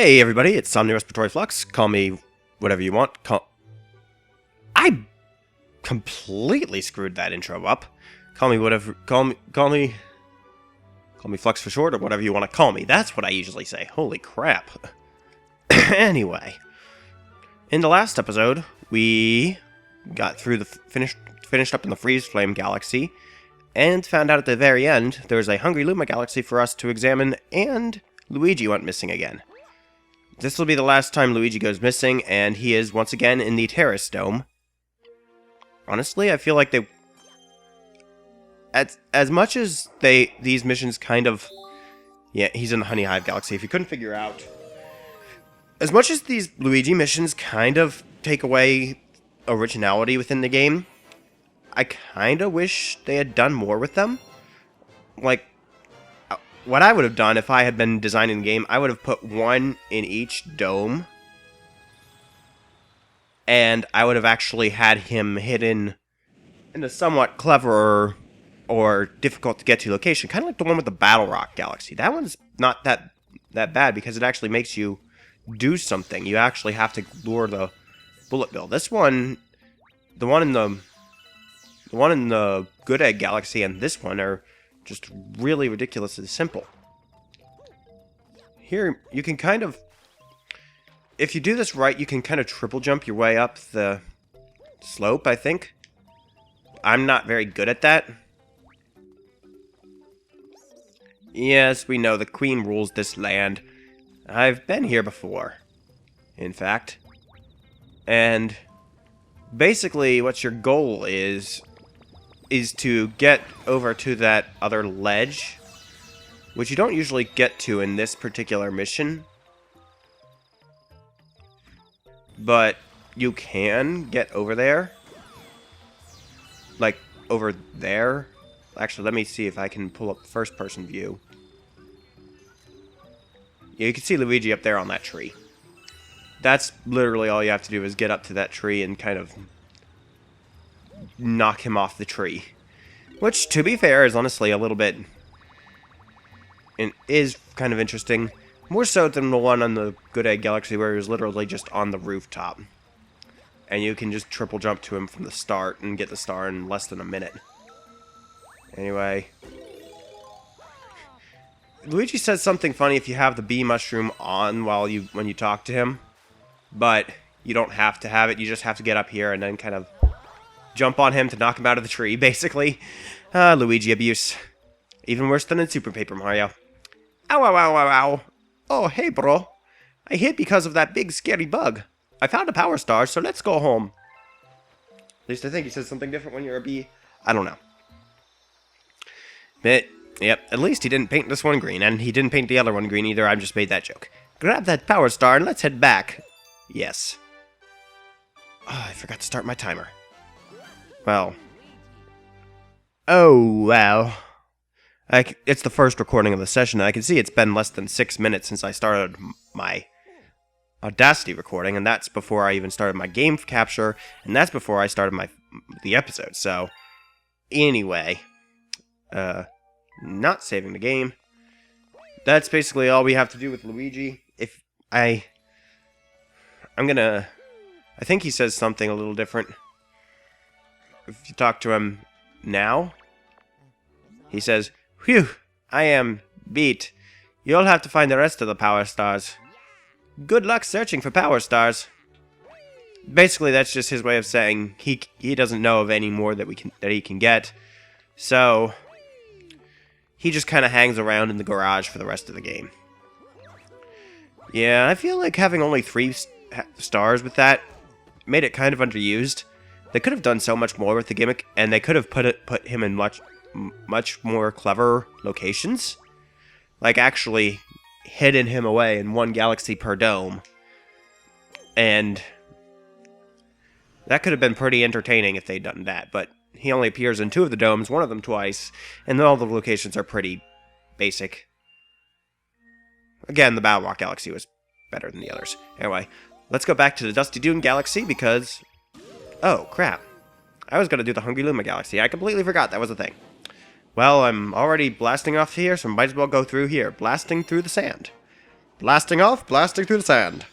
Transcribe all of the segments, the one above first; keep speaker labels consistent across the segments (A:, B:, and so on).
A: Hey everybody, it's Somni Respiratory Flux. Call me whatever you want. I completely screwed that intro up. Call me whatever. Call me Flux for short, or whatever you want to call me. That's what I usually say. Holy crap. Anyway, in the last episode, we got through the finished up in the Freeze Flame Galaxy, and found out at the very end there was a Hungry Luma Galaxy for us to examine, and Luigi went missing again. This will be the last time Luigi goes missing, and he is once again in the Terrace Dome. Honestly, I feel like they... As much as these missions kind of... Yeah, he's in the Honey Hive Galaxy, if you couldn't figure out. As much as these Luigi missions kind of take away originality within the game, I kind of wish they had done more with them. Like, what I would have done if I had been designing the game, I would have put one in each dome. And I would have actually had him hidden in a somewhat cleverer or difficult to get to location. Kind of like the one with the Battle Rock Galaxy. That one's not that bad because it actually makes you do something. You actually have to lure the Bullet Bill. This one, the one in the Good Egg Galaxy and this one are just really ridiculously simple. Here, you can kind of... If you do this right, you can kind of triple jump your way up the slope, I think. I'm not very good at that. Yes, we know the Queen rules this land. I've been here before, in fact. And basically, what your goal is to get over to that other ledge, which you don't usually get to in this particular mission. But you can get over there. Like, over there. Actually, let me see if I can pull up first-person view. Yeah, you can see Luigi up there on that tree. That's literally all you have to do is get up to that tree and kind of knock him off the tree. Which, to be fair, is honestly a little bit... It is kind of interesting. More so than the one on the Good Egg Galaxy where he was literally just on the rooftop. And you can just triple jump to him from the start and get the star in less than a minute. Anyway. Luigi says something funny if you have the bee mushroom on when you talk to him. But you don't have to have it. You just have to get up here and then kind of jump on him to knock him out of the tree, basically. Luigi abuse. Even worse than in Super Paper Mario. Ow, ow, ow, ow, ow. Oh, hey, bro. I hit because of that big, scary bug. I found a power star, so let's go home. At least I think he says something different when you're a bee. I don't know. But, yep, at least he didn't paint this one green, and he didn't paint the other one green either. I just made that joke. Grab that power star and let's head back. Yes. Oh, I forgot to start my timer. Well. Oh, wow. It's the first recording of the session, and I can see it's been less than 6 minutes since I started my Audacity recording, and that's before I even started my game capture, and that's before I started the episode. So, anyway, not saving the game. That's basically all we have to do with Luigi. I think he says something a little different. If you talk to him now, he says, "Phew, I am beat. You'll have to find the rest of the power stars. Good luck searching for power stars." Basically, that's just his way of saying he doesn't know of any more that he can get. So he just kind of hangs around in the garage for the rest of the game. Yeah, I feel like having only 3 stars with that made it kind of underused. They could have done so much more with the gimmick, and they could have put him in much more clever locations. Like actually hidden him away in one galaxy per dome. And that could have been pretty entertaining if they'd done that, but he only appears in 2 of the domes, one of them twice, and all the locations are pretty basic. Again, the Battle Rock Galaxy was better than the others. Anyway, let's go back to the Dusty Dune Galaxy because... Oh, crap. I was going to do the Hungry Luma Galaxy. I completely forgot that was a thing. Well, I'm already blasting off here, so might as well go through here. Blasting through the sand. Blasting off, blasting through the sand.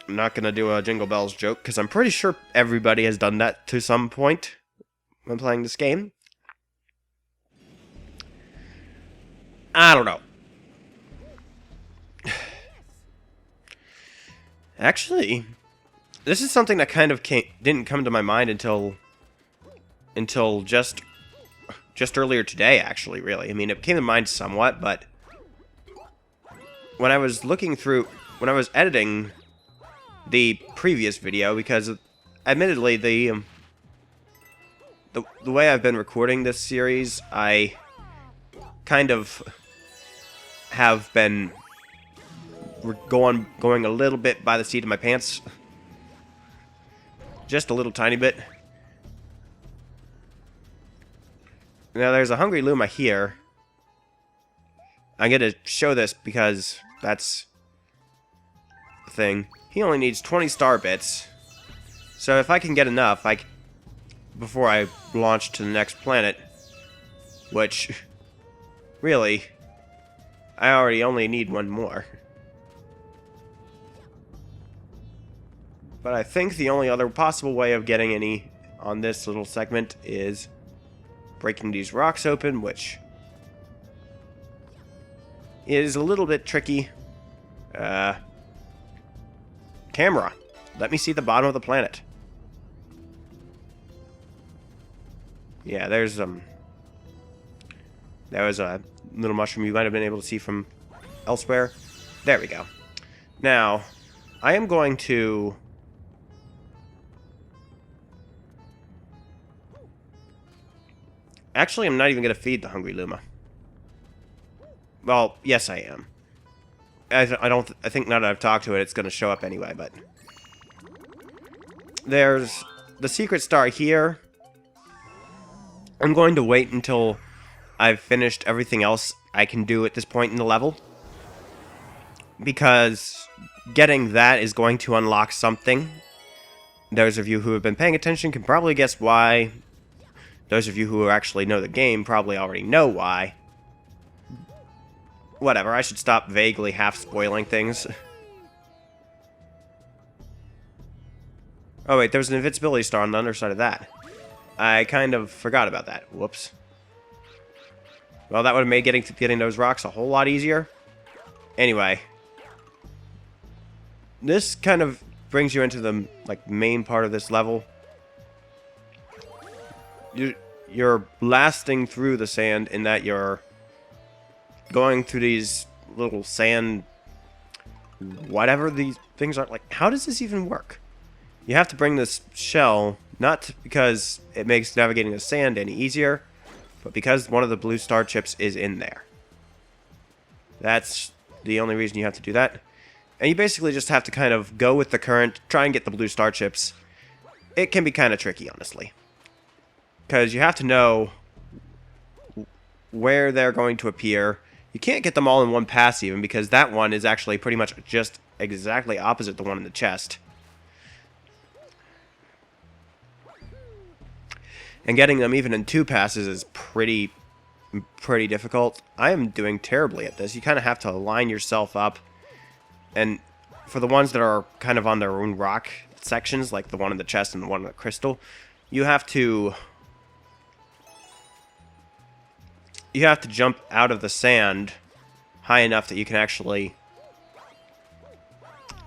A: I'm not gonna do a Jingle Bells joke, because I'm pretty sure everybody has done that to some point when playing this game. I don't know. Actually, this is something that kind of didn't come to my mind until just earlier today, actually, really. I mean, it came to mind somewhat, but when I was editing the previous video, because admittedly the way I've been recording this series, I kind of have been going a little bit by the seat of my pants. Just a little tiny bit. Now there's a Hungry Luma here. I'm gonna show this because that's the thing. He only needs 20 star bits. So if I can get enough, before I launch to the next planet, which, really, I already only need one more. But I think the only other possible way of getting any on this little segment is breaking these rocks open, which is a little bit tricky. Camera, let me see the bottom of the planet. Yeah, there was a little mushroom you might have been able to see from elsewhere. There we go. Now, I am going to... Actually, I'm not even going to feed the Hungry Luma. Well, yes, I am. I think now that I've talked to it, it's going to show up anyway, but... There's the secret star here. I'm going to wait until I've finished everything else I can do at this point in the level. Because getting that is going to unlock something. Those of you who have been paying attention can probably guess why. Those of you who actually know the game probably already know why. Whatever, I should stop vaguely half-spoiling things. Oh wait, there's an invincibility star on the underside of that. I kind of forgot about that. Whoops. Well, that would have made getting those rocks a whole lot easier. Anyway. This kind of brings you into the main part of this level. You're blasting through the sand in that you're going through these little sand... whatever these things are. How does this even work? You have to bring this shell, not because it makes navigating the sand any easier, but because one of the blue star chips is in there. That's the only reason you have to do that. And you basically just have to kind of go with the current, try and get the blue star chips. It can be kind of tricky, honestly. Because you have to know where they're going to appear. You can't get them all in one pass even, because that one is actually pretty much just exactly opposite the one in the chest. And getting them even in 2 passes is pretty difficult. I am doing terribly at this. You kind of have to line yourself up. And for the ones that are kind of on their own rock sections, like the one in the chest and the one in the crystal, you have to jump out of the sand high enough that you can actually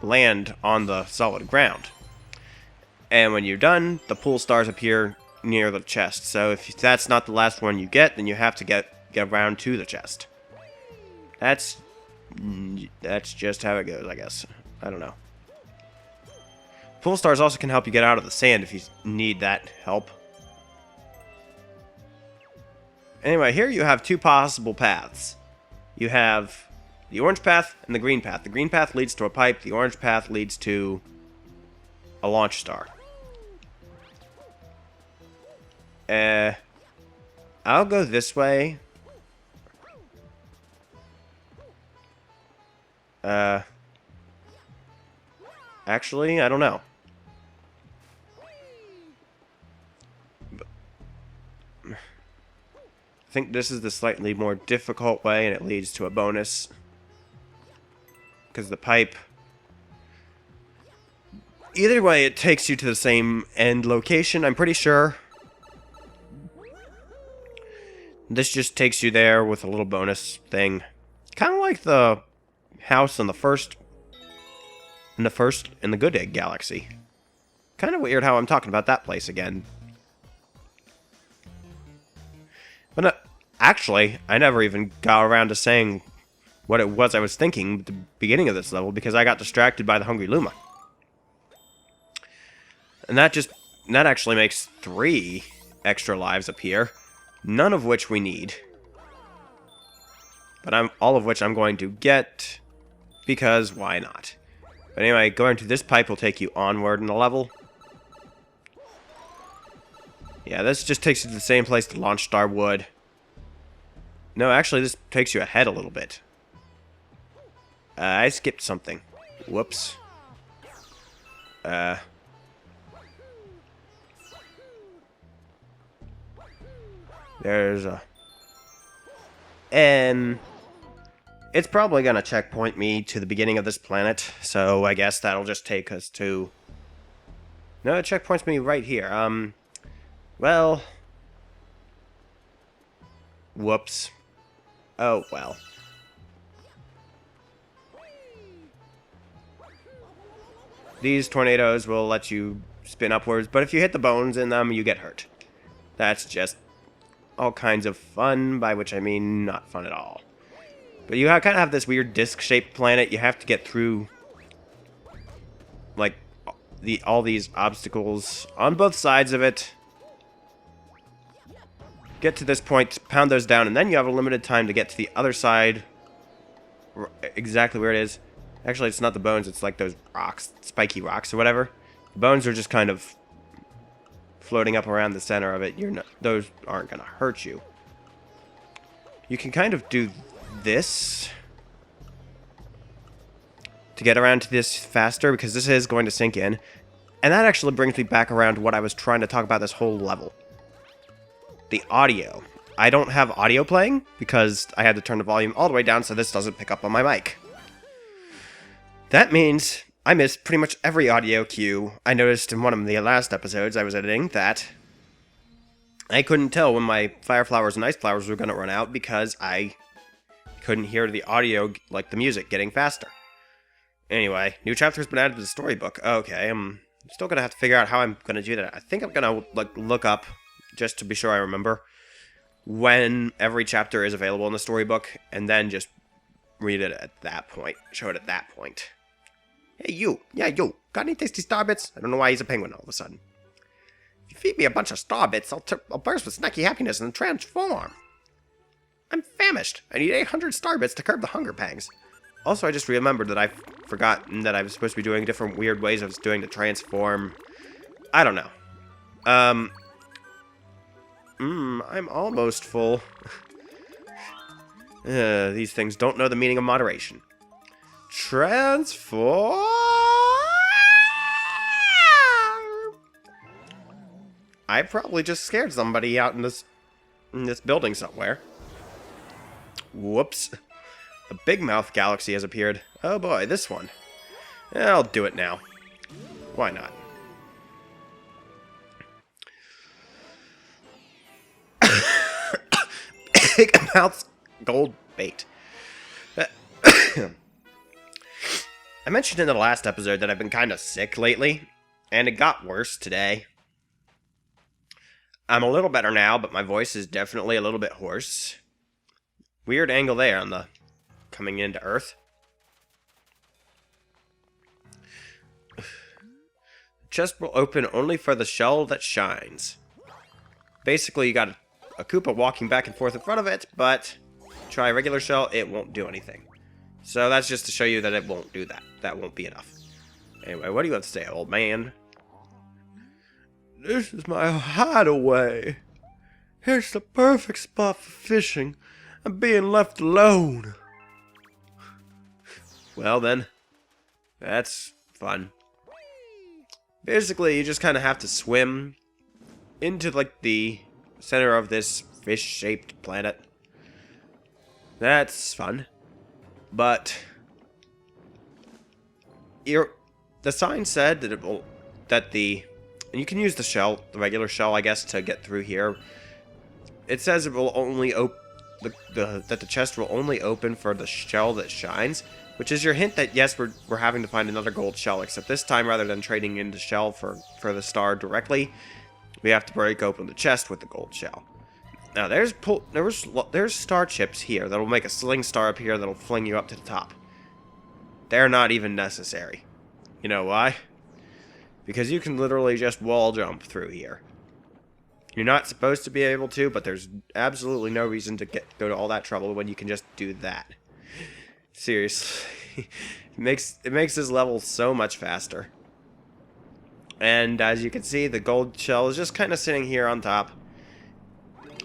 A: land on the solid ground. And when you're done, the pool stars appear near the chest. So if that's not the last one you get, then you have to get around to the chest. That's just how it goes, I guess. I don't know. Pool stars also can help you get out of the sand if you need that help. Anyway, here you have 2 possible paths. You have the orange path and the green path. The green path leads to a pipe. The orange path leads to a launch star. I'll go this way. Actually, I don't know. I think this is the slightly more difficult way, and it leads to a bonus. because the pipe... Either way, it takes you to the same end location, I'm pretty sure. This just takes you there with a little bonus thing. Kind of like the house in the first... In the Good Egg Galaxy. Kind of weird how I'm talking about that place again. But no, actually, I never even got around to saying what it was I was thinking at the beginning of this level because I got distracted by the Hungry Luma. And that actually makes 3 extra lives appear, none of which we need. But all of which I'm going to get because why not? But anyway, going to this pipe will take you onward in the level. Yeah, this just takes you to the same place the launch star would. No, actually, this takes you ahead a little bit. I skipped something. Whoops. There's a... And... It's probably gonna checkpoint me to the beginning of this planet, so I guess that'll just take us to... No, it checkpoints me right here. Well... Whoops. Oh, well. These tornadoes will let you spin upwards, but if you hit the bones in them, you get hurt. That's just all kinds of fun, by which I mean not fun at all. But you kind of have this weird disc-shaped planet. You have to get through, like, all these obstacles on both sides of it. Get to this point, pound those down, and then you have a limited time to get to the other side. Exactly where it is. Actually, it's not the bones. It's like those rocks, spiky rocks or whatever. The bones are just kind of floating up around the center of it. Those aren't going to hurt you. You can kind of do this to get around to this faster, because this is going to sink in. And that actually brings me back around to what I was trying to talk about this whole level. The audio. I don't have audio playing because I had to turn the volume all the way down so this doesn't pick up on my mic. That means I missed pretty much every audio cue. I noticed in one of the last episodes I was editing that I couldn't tell when my fire flowers and ice flowers were going to run out because I couldn't hear the audio, like the music, getting faster. Anyway, new chapter has been added to the storybook. Okay, I'm still going to have to figure out how I'm going to do that. I think I'm going to look up, just to be sure I remember, when every chapter is available in the storybook, and then just read it at that point. Show it at that point. Hey, you. Yeah, you. Got any tasty starbits? I don't know why he's a penguin all of a sudden. If you feed me a bunch of starbits, I'll burst with snacky happiness and transform. I'm famished. I need 800 starbits to curb the hunger pangs. Also, I just remembered that I forgotten that I was supposed to be doing different weird ways I was doing to transform. I don't know. I'm almost full. These things don't know the meaning of moderation. Transform! I probably just scared somebody out in this building somewhere. Whoops. A big mouth galaxy has appeared. Oh boy, this one. I'll do it now. Why not? Big mouth gold bait. I mentioned in the last episode that I've been kind of sick lately, and it got worse today. I'm a little better now, but my voice is definitely a little bit hoarse. Weird angle there on the coming into Earth. Chest will open only for the shell that shines. Basically, you got a Koopa walking back and forth in front of it, but try a regular shell, it won't do anything. So that's just to show you that it won't do that. That won't be enough. Anyway, what do you have to say, old man? This is my hideaway. Here's the perfect spot for fishing. I'm being left alone. Well then, that's fun. Basically, you just kind of have to swim into like the center of this fish-shaped planet. That's fun. But the sign said that and you can use the regular shell, I guess, to get through here. It says it will only that the chest will only open for the shell that shines, which is your hint that yes, we're having to find another gold shell, except this time rather than trading in the shell for the star directly, we have to break open the chest with the gold shell. Now there's star chips here that'll make a sling star up here that'll fling you up to the top. They're not even necessary. You know why? Because you can literally just wall jump through here. You're not supposed to be able to, but there's absolutely no reason to go to all that trouble when you can just do that. Seriously. it makes this level so much faster. And as you can see, the gold shell is just kind of sitting here on top.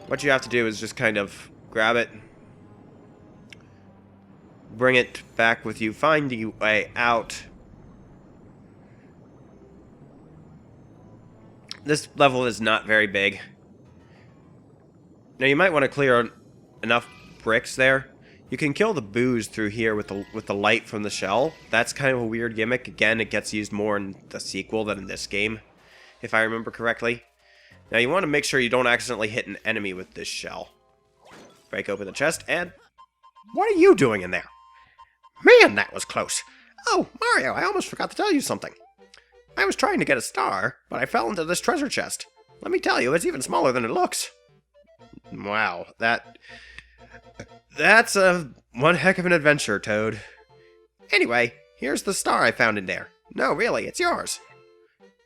A: What you have to do is just kind of grab it, bring it back with you, find your way out. This level is not very big. Now you might want to clear enough bricks there. You can kill the boos through here with the light from the shell. That's kind of a weird gimmick. Again, it gets used more in the sequel than in this game, if I remember correctly. Now you want to make sure you don't accidentally hit an enemy with this shell. Break open the chest, and what are you doing in there? Man, that was close. Oh, Mario, I almost forgot to tell you something. I was trying to get a star, but I fell into this treasure chest. Let me tell you, it's even smaller than it looks. Wow, that's one heck of an adventure, Toad. Anyway, here's the star I found in there. No, really, it's yours.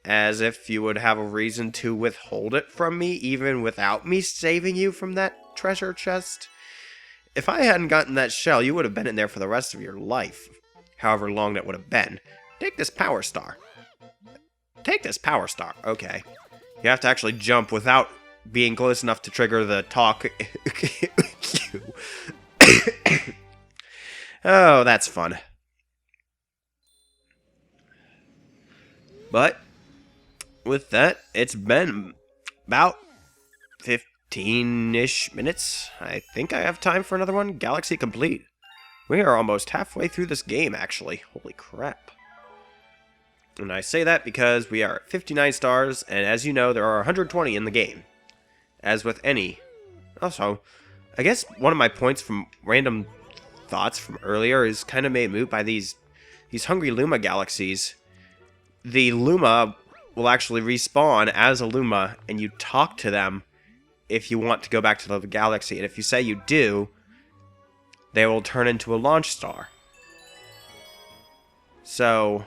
A: As if you would have a reason to withhold it from me, even without me saving you from that treasure chest. If I hadn't gotten that shell, you would have been in there for the rest of your life. However long that would have been. Take this power star. Take this power star. Okay. You have to actually jump without being close enough to trigger the talk. Oh, that's fun. But with that, it's been about 15-ish minutes. I think I have time for another one. Galaxy complete. We are almost halfway through this game, actually. Holy crap. And I say that because we are at 59 stars, and as you know, there are 120 in the game. As with any. Also, I guess one of my points from random thoughts from earlier is kind of made moot by these hungry Luma galaxies. The Luma will actually respawn as a Luma, and you talk to them if you want to go back to the galaxy. And if you say you do, they will turn into a launch star. So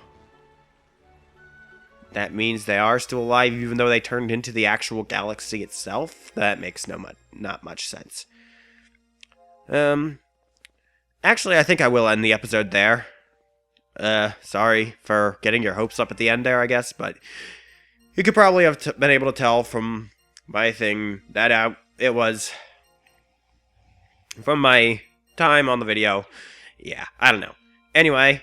A: that means they are still alive even though they turned into the actual galaxy itself? That makes not much sense. Actually, I think I will end the episode there. Sorry for getting your hopes up at the end there, I guess, but you could probably have been able to tell from my thing that it was from my time on the video. Yeah, I don't know. Anyway,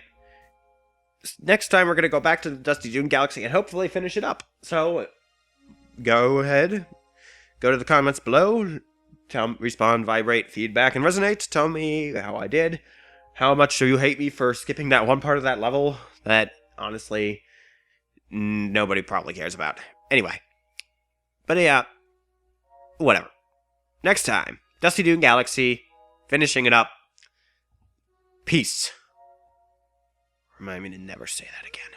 A: next time we're going to go back to the Dusty Dune Galaxy and hopefully finish it up. So, go ahead. Go to the comments below. Respond, vibrate, feedback, and resonate. Tell me how I did. How much do you hate me for skipping that one part of that level that, honestly, nobody probably cares about. Anyway. But yeah, whatever. Next time, Dusty Dune Galaxy, finishing it up. Peace. Remind me to never say that again.